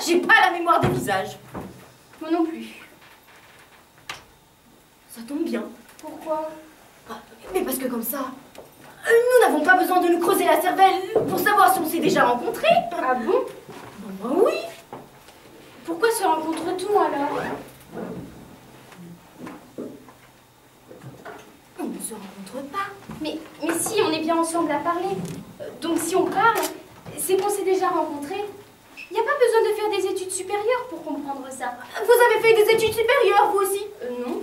J'ai pas la mémoire des visages. Moi non plus. Ça tombe bien. Pourquoi? Mais parce que comme ça, nous n'avons pas besoin de nous creuser la cervelle pour savoir si on s'est déjà rencontrés. Ah bon? Ben oui. Pourquoi se rencontre-t-on alors? On ne se rencontre pas. Mais si, on est bien ensemble à parler. Donc si on parle, c'est qu'on s'est déjà rencontrés. Il n'y a pas besoin de faire des études supérieures pour comprendre ça. Vous avez fait des études supérieures, vous aussi? Non.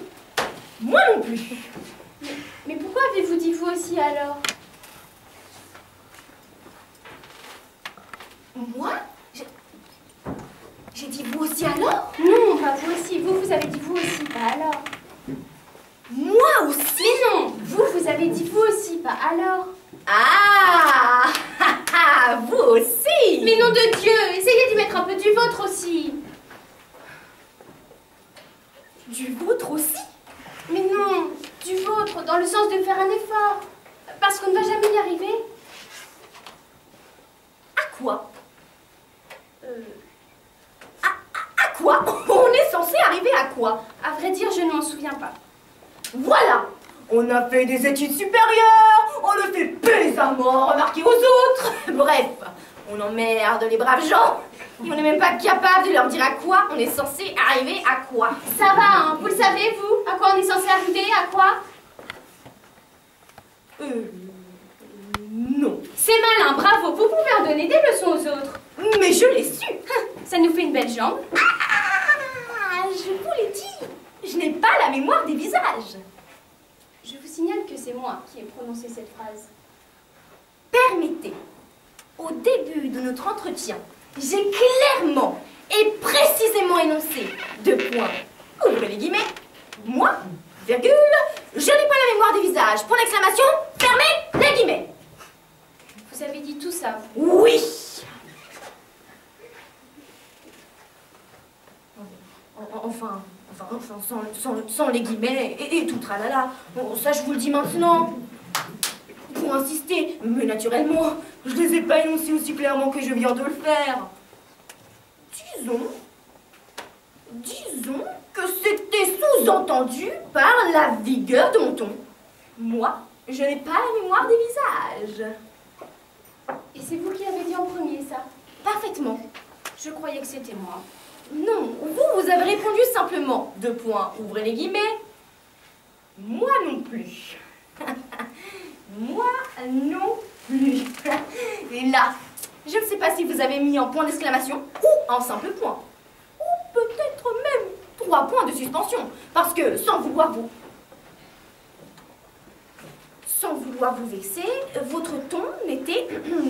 Moi non plus. Mais pourquoi avez-vous dit vous aussi alors? Moi? J'ai dit vous aussi alors? Non, pas vous aussi. Vous avez dit vous aussi, pas alors. Moi aussi? Mais non, vous avez dit vous aussi, pas alors. Ah, vous aussi? Mais nom de Dieu, essayez d'y mettre un peu du vôtre aussi. Du vôtre aussi? Mais non, du vôtre, dans le sens de faire un effort. Parce qu'on ne va jamais y arriver. À quoi? À quoi? On est censé arriver à quoi? À vrai dire, je ne m'en souviens pas. Voilà! On a fait des études supérieures, on le fait pesamment remarquer aux autres. Bref, on emmerde les braves gens. Et on n'est même pas capable de leur dire à quoi on est censé arriver à quoi. Ça va, hein, vous le savez, vous? À quoi on est censé arriver? À quoi? Non. C'est malin, bravo, vous pouvez en donner des leçons aux autres. Mais je l'ai su. Ça nous fait une belle jambe. Ah, je vous l'ai dit. Je n'ai pas la mémoire des visages. Je vous signale que c'est moi qui ai prononcé cette phrase. Permettez, au début de notre entretien, j'ai clairement et précisément énoncé, deux points, ouvrez les guillemets, moi, virgule, je n'ai pas la mémoire des visages, point d'exclamation, fermez les guillemets. Vous avez dit tout ça, vous? Oui. Enfin, sans les guillemets et tout tralala. Bon, ça, je vous le dis maintenant. Pour insister, mais naturellement, je les ai pas énoncés aussi clairement que je viens de le faire. Disons que c'était sous-entendu par la vigueur de mon ton. Moi, je n'ai pas la mémoire des visages. Et c'est vous qui avez dit en premier ça? Parfaitement. Je croyais que c'était moi. Non, vous avez répondu simplement. Deux points, ouvrez les guillemets. Moi non plus. Moi non plus. Et là, je ne sais pas si vous avez mis en point d'exclamation ou en simple point. Ou peut-être même 3 points de suspension. Parce que sans vouloir vous vexer, votre ton n'était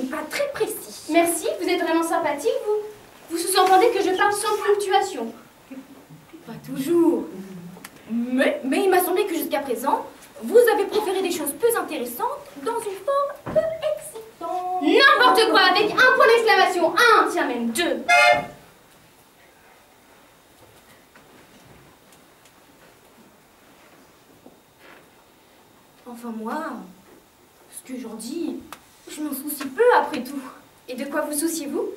pas très précis. Merci, vous êtes vraiment sympathique, vous. Vous sous-entendez que je parle sans ponctuation? Pas toujours. Mais il m'a semblé que jusqu'à présent, vous avez préféré des choses peu intéressantes dans une forme peu excitante. N'importe quoi, avec un point d'exclamation. Un, tiens même deux. Enfin moi, ce que j'en dis, je m'en soucie peu après tout. Et de quoi vous souciez-vous?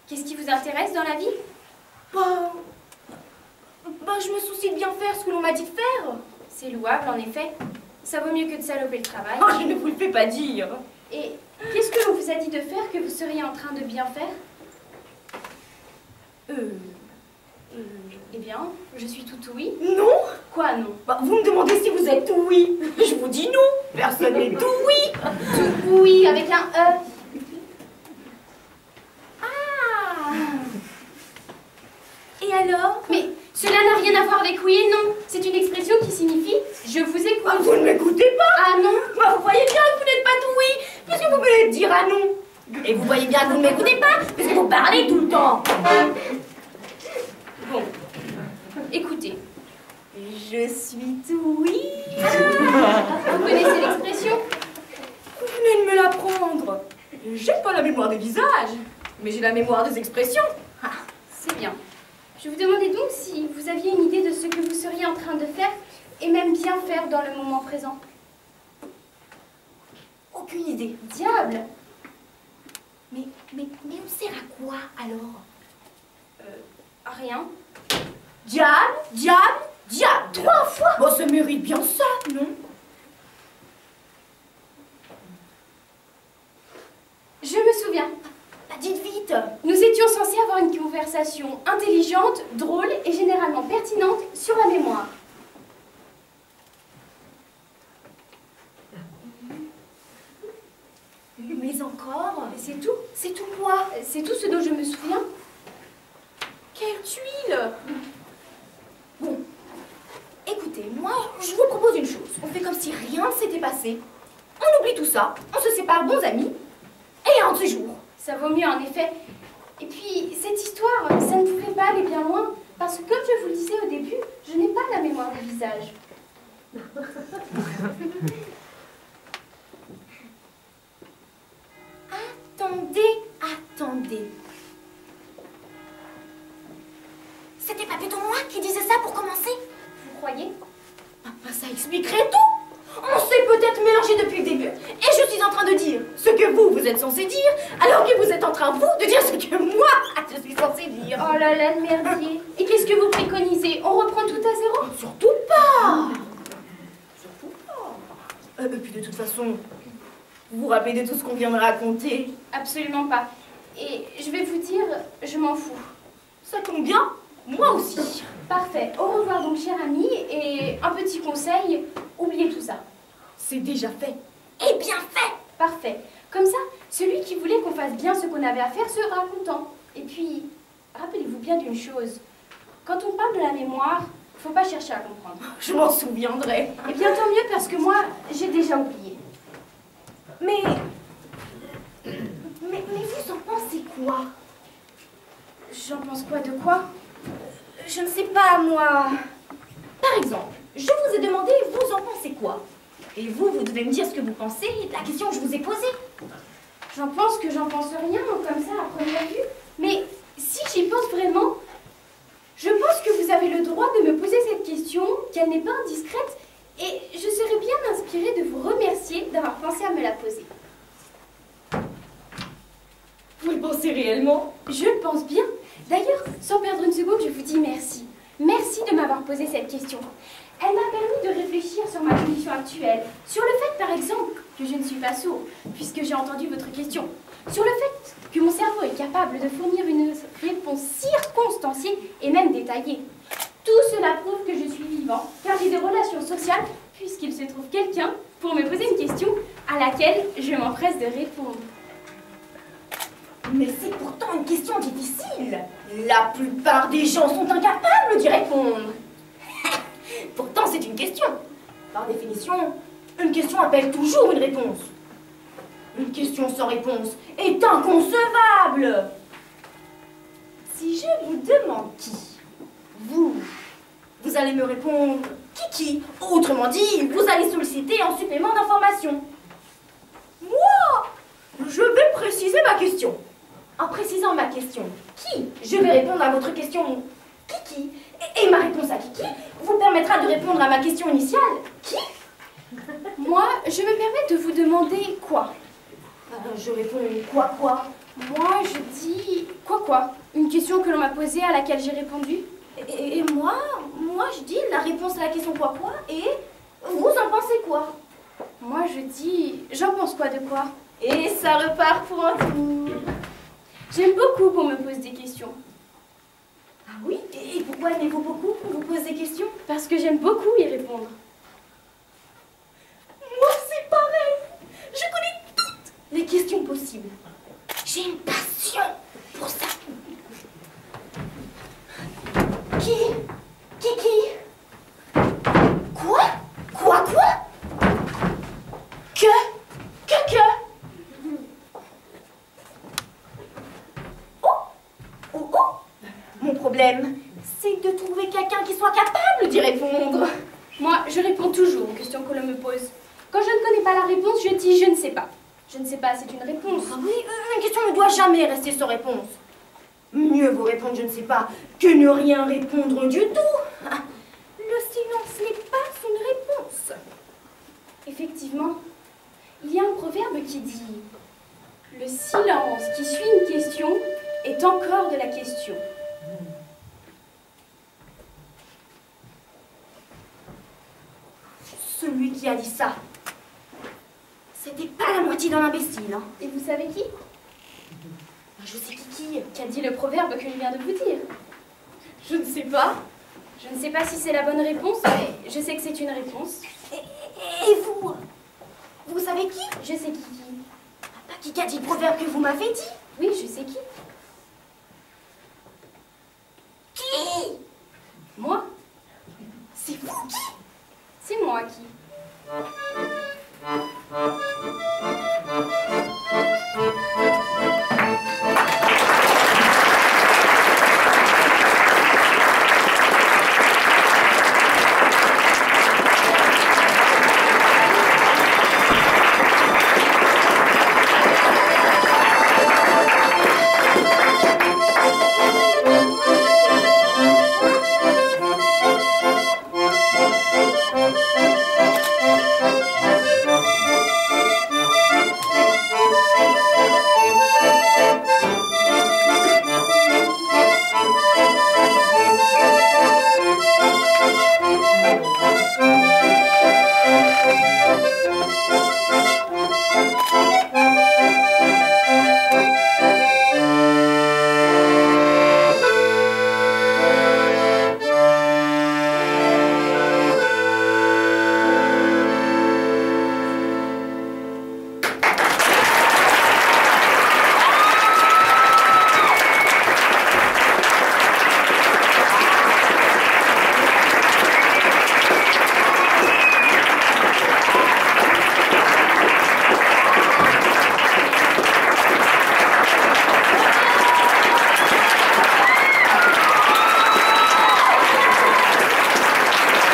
Qu'est-ce qui vous intéresse dans la vie? Je me soucie de bien faire ce que l'on m'a dit de faire. C'est louable, en effet. Ça vaut mieux que de saloper le travail. Oh, je ne vous le fais pas dire. Et qu'est-ce que l'on vous a dit de faire que vous seriez en train de bien faire? Eh bien, je suis tout oui. Non? Quoi, non? Vous me demandez si vous êtes tout oui. Je vous dis non. Personne n'est tout oui. Tout oui, avec un E. Ah. Et alors? Mais cela n'a rien à voir avec oui et non. C'est une expression qui signifie « je vous écoute ». Vous ne m'écoutez pas? Ah non? Vous voyez bien que vous n'êtes pas tout oui, puisque vous venez de dire ah non. Et vous voyez bien que vous ne m'écoutez pas, puisque vous parlez tout le temps. Bon, écoutez. Je suis tout oui. Vous connaissez l'expression? Vous venez de me l'apprendre. J'ai pas la mémoire des visages, mais j'ai la mémoire des expressions. C'est bien. Je vous demandais donc si vous aviez une idée de ce que vous seriez en train de faire et même bien faire dans le moment présent. Aucune idée. Diable! Mais on sert à quoi alors? Rien. Diable, diable, diable. 3 fois. Bon, ça mérite bien ça, non? Je me souviens. Bah, dites vite. Nous étions censés avoir une conversation intelligente, drôle et généralement pertinente sur la mémoire. Mais encore? C'est tout. C'est tout quoi? C'est tout ce dont je me souviens. Quelle tuile! Bon, écoutez, moi, je vous propose une chose. On fait comme si rien ne s'était passé. On oublie tout ça, on se sépare bons amis, et un de ces jours. Ça vaut mieux en effet. Et puis, cette histoire, ça ne pouvait pas aller bien loin, parce que comme je vous le disais au début, je n'ai pas la mémoire des visages. Attendez. C'était pas plutôt moi qui disais ça pour commencer? Vous croyez? Ça expliquerait tout. On s'est peut-être mélangé depuis le début. Et je suis en train de dire ce que vous êtes censé dire, alors que vous êtes en train, vous, de dire ce que moi, je suis censée dire. Oh là là, le merdier. Et qu'est-ce que vous préconisez? On reprend tout à zéro? Surtout pas. Surtout pas. Et puis de toute façon, vous vous rappelez de tout ce qu'on vient de raconter? Absolument pas. Et je vais vous dire, je m'en fous. Ça tombe bien, moi aussi. Parfait. Au revoir donc, cher ami. Et un petit conseil, oubliez tout ça. C'est déjà fait. Et bien fait. Parfait. Comme ça, celui qui voulait qu'on fasse bien ce qu'on avait à faire sera content. Et puis, rappelez-vous bien d'une chose. Quand on parle de la mémoire, faut pas chercher à comprendre. Je m'en souviendrai. Et bien tant mieux parce que moi, j'ai déjà oublié. Mais vous en pensez quoi? J'en pense quoi de quoi? Je ne sais pas, moi. Par exemple, je vous ai demandé, vous en pensez quoi? Et vous devez me dire ce que vous pensez de la question que je vous ai posée. J'en pense que j'en pense rien, comme ça, à première vue. Mais si j'y pense vraiment, je pense que vous avez le droit de me poser cette question, qu'elle n'est pas indiscrète, et je serais bien inspirée de vous remercier d'avoir pensé à me la poser. Vous le pensez réellement? Je le pense bien. D'ailleurs, sans perdre une seconde, je vous dis merci. Merci de m'avoir posé cette question. Elle m'a permis de réfléchir sur ma condition actuelle, sur le fait, par exemple, que je ne suis pas sourd, puisque j'ai entendu votre question, sur le fait que mon cerveau est capable de fournir une réponse circonstanciée et même détaillée. Tout cela prouve que je suis vivant, car j'ai des relations sociales, puisqu'il se trouve quelqu'un pour me poser une question à laquelle je m'empresse de répondre. Mais c'est pourtant une question difficile. La plupart des gens sont incapables d'y répondre. Pourtant, c'est une question. Par définition, une question appelle toujours une réponse. Une question sans réponse est inconcevable. Si je vous demande qui, vous allez me répondre qui. Autrement dit, vous allez solliciter un supplément d'information. Moi, je vais préciser ma question. En précisant ma question, qui, je vais répondre à votre question, qui, et ma réponse à qui vous permettra de répondre à ma question initiale, qui. Moi, je me permets de vous demander quoi? Je réponds quoi? Moi, je dis quoi? Une question que l'on m'a posée à laquelle j'ai répondu. Et moi, je dis la réponse à la question quoi, et vous en pensez quoi? Moi, je dis j'en pense quoi de quoi? Et ça repart pour un tour. J'aime beaucoup qu'on me pose des questions. Ah oui? Et pourquoi aimez-vous beaucoup qu'on vous pose des questions? Parce que j'aime beaucoup y répondre. Moi, c'est pareil. Je connais toutes les questions possibles. J'ai une passion pour ça. Qui? Quoi? Que? Oh! Mon problème, c'est de trouver quelqu'un qui soit capable d'y répondre. Moi, je réponds toujours aux questions que l'on me pose. Quand je ne connais pas la réponse, je dis je ne sais pas. Je ne sais pas, c'est une réponse. Ah oui, une question ne doit jamais rester sans réponse. Mieux vaut répondre je ne sais pas que ne rien répondre du tout. Le silence n'est pas une réponse. Effectivement, il y a un proverbe qui dit « Le silence qui suit une question est encore de la question ». qui a dit ça. C'était pas la moitié d'un imbécile, hein. Et vous savez qui? Je sais qui a dit le proverbe que je viens de vous dire. Je ne sais pas. Je ne sais pas si c'est la bonne réponse, mais je sais que c'est une réponse. Et vous? Vous savez qui? Je sais qui. Qui a dit le proverbe que vous m'avez dit? Oui, je sais qui. Qui? Moi. C'est vous qui? C'est moi qui.